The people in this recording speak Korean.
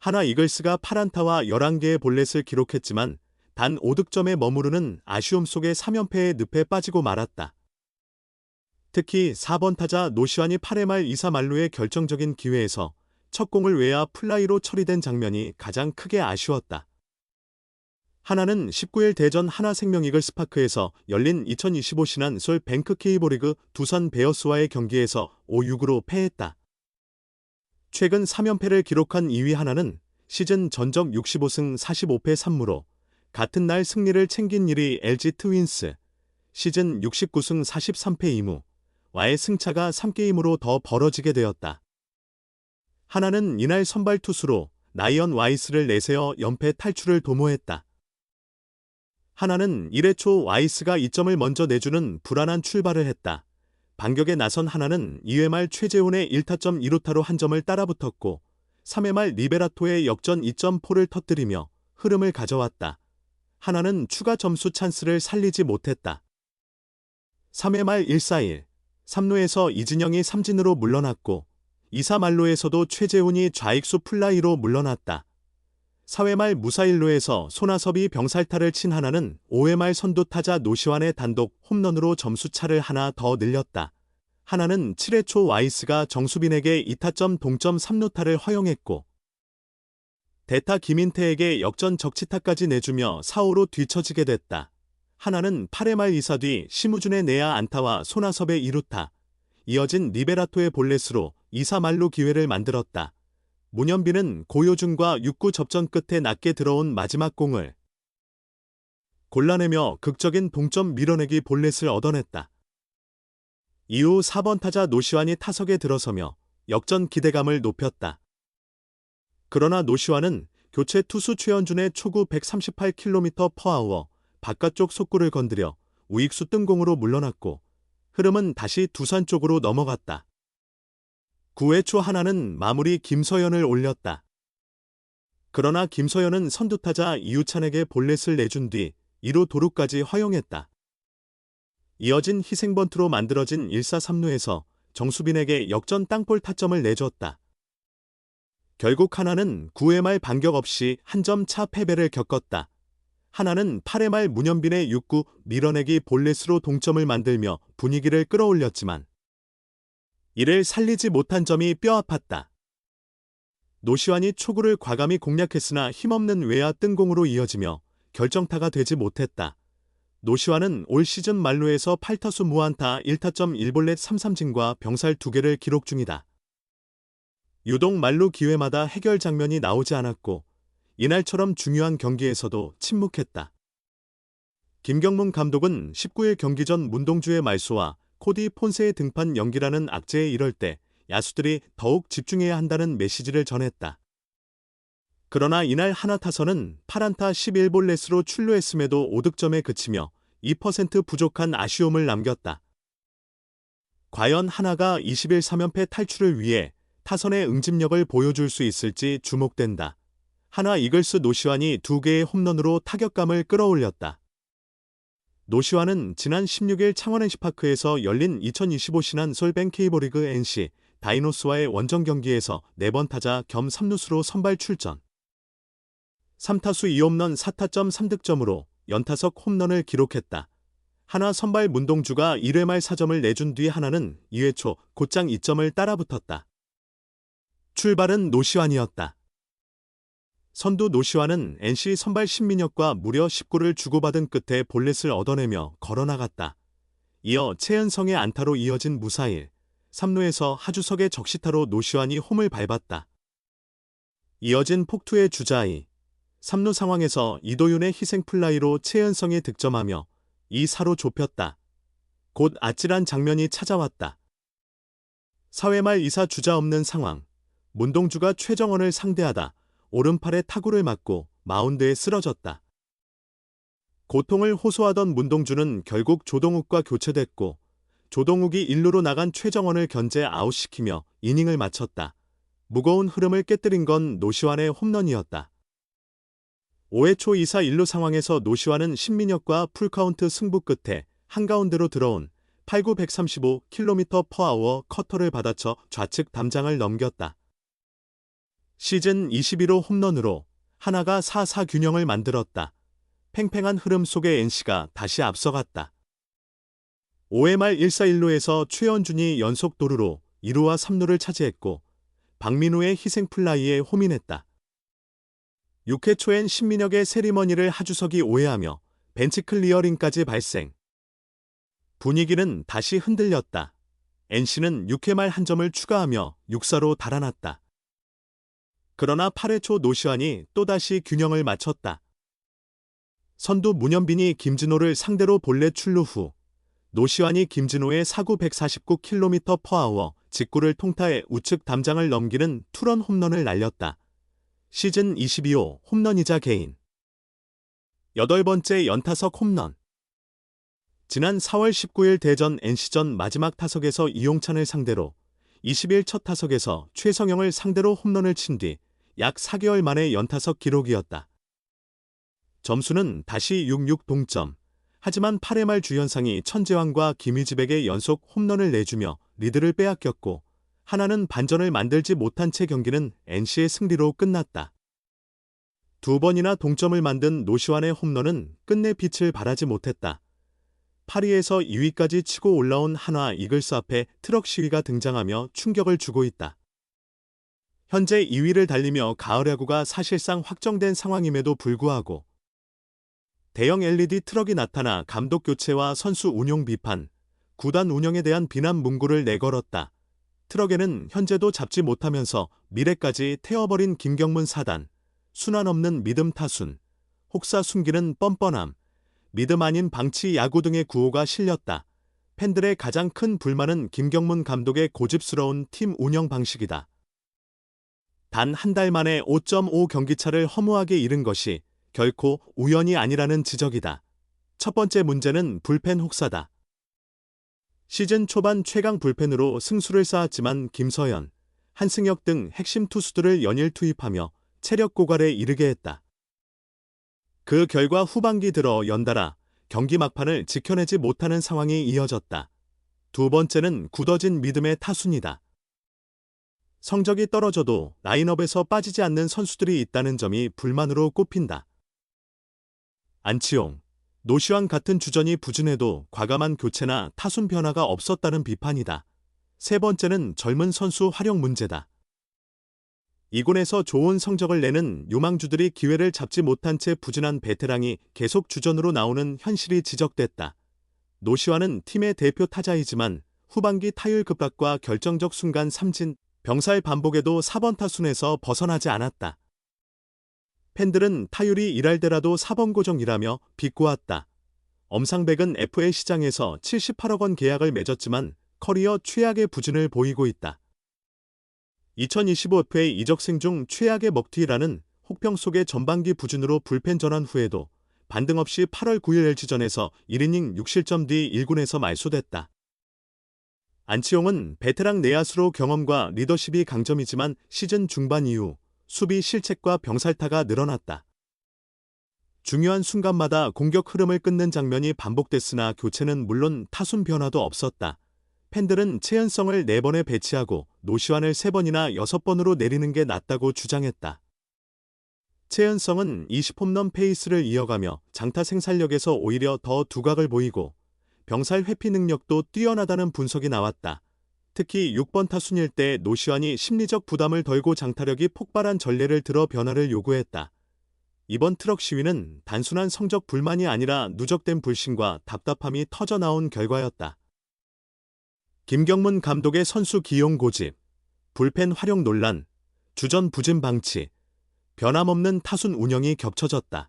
하나 이글스가 8안타와 11개의 볼넷을 기록했지만 단 5득점에 머무르는 아쉬움 속에 3연패의 늪에 빠지고 말았다. 특히 4번 타자 노시환이 8회 말 2사 만루의 결정적인 기회에서 첫 공을 외야 플라이로 처리된 장면이 가장 크게 아쉬웠다. 하나는 19일 대전 하나생명 이글스파크에서 열린 2025 신한솔 뱅크 K리그 두산 베어스와의 경기에서 5-6으로 패했다. 최근 3연패를 기록한 2위 하나는 시즌 전적 65승 45패 3무로 같은 날 승리를 챙긴 1위 LG 트윈스 시즌 69승 43패 2무 와의 승차가 3게임으로 더 벌어지게 되었다. 하나는 이날 선발 투수로 나이언 와이스를 내세워 연패 탈출을 도모했다. 하나는 1회 초 와이스가 2점을 먼저 내주는 불안한 출발을 했다. 반격에 나선 하나는 2회 말 최재훈의 1타점 2루타로 한 점을 따라붙었고 3회 말 리베라토의 역전 2점포를 터뜨리며 흐름을 가져왔다. 하나는 추가 점수 찬스를 살리지 못했다. 3회 말 1-4-1, 3루에서 이진영이 삼진으로 물러났고 2사 만루에서도 최재훈이 좌익수 플라이로 물러났다. 4회 말 무사 1루에서 손아섭이 병살타를 친 하나는 5회 말 선두 타자 노시환의 단독 홈런으로 점수차를 하나 더 늘렸다. 하나는 7회 초 와이스가 정수빈에게 2타점 동점 3루타를 허용했고 대타 김인태에게 역전 적시타까지 내주며 4-5로 뒤처지게 됐다. 하나는 8회 말 2사 뒤 심우준의 내야 안타와 손아섭의 2루타, 이어진 리베라토의 볼넷으로 2사 만루 기회를 만들었다. 문현빈은 고효준과 6구 접전 끝에 낮게 들어온 마지막 공을 골라내며 극적인 동점 밀어내기 볼넷을 얻어냈다. 이후 4번 타자 노시환이 타석에 들어서며 역전 기대감을 높였다. 그러나 노시환은 교체 투수 최현준의 초구 138km/h 바깥쪽 속구를 건드려 우익수 뜬공으로 물러났고 흐름은 다시 두산 쪽으로 넘어갔다. 9회 초 하나는 마무리 김서현을 올렸다. 그러나 김서현은 선두타자 이우찬에게 볼넷을 내준 뒤 2루 도루까지 허용했다. 이어진 희생번트로 만들어진 1-4-3루에서 정수빈에게 역전 땅볼 타점을 내줬다. 결국 하나는 9회 말 반격 없이 한 점 차 패배를 겪었다. 하나는 8회 말 문현빈의 6구 밀어내기 볼넷으로 동점을 만들며 분위기를 끌어올렸지만 이를 살리지 못한 점이 뼈아팠다. 노시환이 초구를 과감히 공략했으나 힘없는 외야 뜬공으로 이어지며 결정타가 되지 못했다. 노시환은 올 시즌 만루에서 8타수 무안타 1타점 1볼넷 3삼진과 병살 2개를 기록 중이다. 유독 만루 기회마다 해결 장면이 나오지 않았고 이날처럼 중요한 경기에서도 침묵했다. 김경문 감독은 19일 경기 전 문동주의 말소와 코디 폰세의 등판 연기라는 악재에 이럴 때 야수들이 더욱 집중해야 한다는 메시지를 전했다. 그러나 이날 하나 타선은 8안타 11볼넷으로 출루했음에도 5득점에 그치며 2% 부족한 아쉬움을 남겼다. 과연 하나가 20일 3연패 탈출을 위해 타선의 응집력을 보여줄 수 있을지 주목된다. 하나 이글스 노시환이 2개의 홈런으로 타격감을 끌어올렸다. 노시환은 지난 16일 창원 NC파크에서 열린 2025 신한솔 뱅케이버리그 NC 다이노스와의 원정 경기에서 4번 타자 겸 3루수로 선발 출전. 3타수 2홈런 4타점 3득점으로 연타석 홈런을 기록했다. 하나 선발 문동주가 1회 말 4점을 내준 뒤 하나는 2회 초 곧장 2점을 따라붙었다. 출발은 노시환이었다. 선두 노시환은 NC 선발 신민혁과 무려 19를 주고받은 끝에 볼넷을 얻어내며 걸어나갔다. 이어 최은성의 안타로 이어진 무사일, 3루에서 하주석의 적시타로 노시환이 홈을 밟았다. 이어진 폭투의 주자이, 3루 상황에서 이도윤의 희생플라이로 최은성이 득점하며 2-4로 좁혔다. 곧 아찔한 장면이 찾아왔다. 4회 말 2사 주자 없는 상황, 문동주가 최정원을 상대하다 오른팔에 타구를 맞고 마운드에 쓰러졌다. 고통을 호소하던 문동주는 결국 조동욱과 교체됐고 조동욱이 1루로 나간 최정원을 견제 아웃시키며 이닝을 마쳤다. 무거운 흐름을 깨뜨린 건 노시환의 홈런이었다. 5회 초 2사 1루 상황에서 노시환은 신민혁과 풀카운트 승부 끝에 한가운데로 들어온 8구 135km/h 커터를 받아쳐 좌측 담장을 넘겼다. 시즌 21호 홈런으로 하나가 4-4 균형을 만들었다. 팽팽한 흐름 속에 NC가 다시 앞서갔다. 5회 말 1사1루에서 최원준이 연속 도루로 2루와 3루를 차지했고 박민우의 희생 플라이에 홈인했다. 6회 초엔 신민혁의 세리머니를 하주석이 오해하며 벤치 클리어링까지 발생. 분위기는 다시 흔들렸다. NC는 6회 말 한 점을 추가하며 6사로 달아났다. 그러나 8회 초 노시환이 또다시 균형을 맞췄다. 선두 문현빈이 김진호를 상대로 볼넷 출루 후 노시환이 김진호의 사구 149km/h 직구를 통타해 우측 담장을 넘기는 투런 홈런을 날렸다. 시즌 22호 홈런이자 개인 8번째 연타석 홈런. 지난 4월 19일 대전 NC전 마지막 타석에서 이용찬을 상대로 20일 첫 타석에서 최성영을 상대로 홈런을 친 뒤 약 4개월 만의 연타석 기록이었다. 점수는 다시 6-6 동점. 하지만 8회 말 주현상이 천재환과 김희집에게 연속 홈런을 내주며 리드를 빼앗겼고 하나는 반전을 만들지 못한 채 경기는 NC의 승리로 끝났다. 두 번이나 동점을 만든 노시환의 홈런은 끝내 빛을 발하지 못했다. 8위에서 2위까지 치고 올라온 한화 이글스 앞에 트럭 시위가 등장하며 충격을 주고 있다. 현재 2위를 달리며 가을 야구가 사실상 확정된 상황임에도 불구하고 대형 LED 트럭이 나타나 감독 교체와 선수 운용 비판, 구단 운영에 대한 비난 문구를 내걸었다. 트럭에는 현재도 잡지 못하면서 미래까지 태워버린 김경문 사단, 순환 없는 믿음 타순, 혹사 숨기는 뻔뻔함, 믿음 아닌 방치 야구 등의 구호가 실렸다. 팬들의 가장 큰 불만은 김경문 감독의 고집스러운 팀 운영 방식이다. 단 한 달 만에 5.5 경기차를 허무하게 잃은 것이 결코 우연이 아니라는 지적이다. 첫 번째 문제는 불펜 혹사다. 시즌 초반 최강 불펜으로 승수를 쌓았지만 김서현, 한승혁 등 핵심 투수들을 연일 투입하며 체력 고갈에 이르게 했다. 그 결과 후반기 들어 연달아 경기 막판을 지켜내지 못하는 상황이 이어졌다. 두 번째는 굳어진 믿음의 타순이다. 성적이 떨어져도 라인업에서 빠지지 않는 선수들이 있다는 점이 불만으로 꼽힌다. 안치홍, 노시환 같은 주전이 부진해도 과감한 교체나 타순 변화가 없었다는 비판이다. 세 번째는 젊은 선수 활용 문제다. 이군에서 좋은 성적을 내는 유망주들이 기회를 잡지 못한 채 부진한 베테랑이 계속 주전으로 나오는 현실이 지적됐다. 노시환은 팀의 대표 타자이지만 후반기 타율 급락과 결정적 순간 삼진, 병살 반복에도 4번 타순에서 벗어나지 않았다. 팬들은 타율이 1할대라도 4번 고정이라며 비꼬았다. 엄상백은 FA 시장에서 78억 원 계약을 맺었지만 커리어 최악의 부진을 보이고 있다. 2025FA 이적생 중 최악의 먹튀라는 혹평 속의 전반기 부진으로 불펜 전환 후에도 반등 없이 8월 9일 LG전에서 1이닝 6실점 뒤 1군에서 말소됐다. 안치홍은 베테랑 내야수로 경험과 리더십이 강점이지만 시즌 중반 이후 수비 실책과 병살타가 늘어났다. 중요한 순간마다 공격 흐름을 끊는 장면이 반복됐으나 교체는 물론 타순 변화도 없었다. 팬들은 최은성을 4번에 배치하고 노시환을 3번이나 6번으로 내리는 게 낫다고 주장했다. 최은성은 20홈런 페이스를 이어가며 장타 생산력에서 오히려 더 두각을 보이고 병살 회피 능력도 뛰어나다는 분석이 나왔다. 특히 6번 타순일 때 노시환이 심리적 부담을 덜고 장타력이 폭발한 전례를 들어 변화를 요구했다. 이번 트럭 시위는 단순한 성적 불만이 아니라 누적된 불신과 답답함이 터져나온 결과였다. 김경문 감독의 선수 기용 고집, 불펜 활용 논란, 주전 부진 방치, 변함없는 타순 운영이 겹쳐졌다.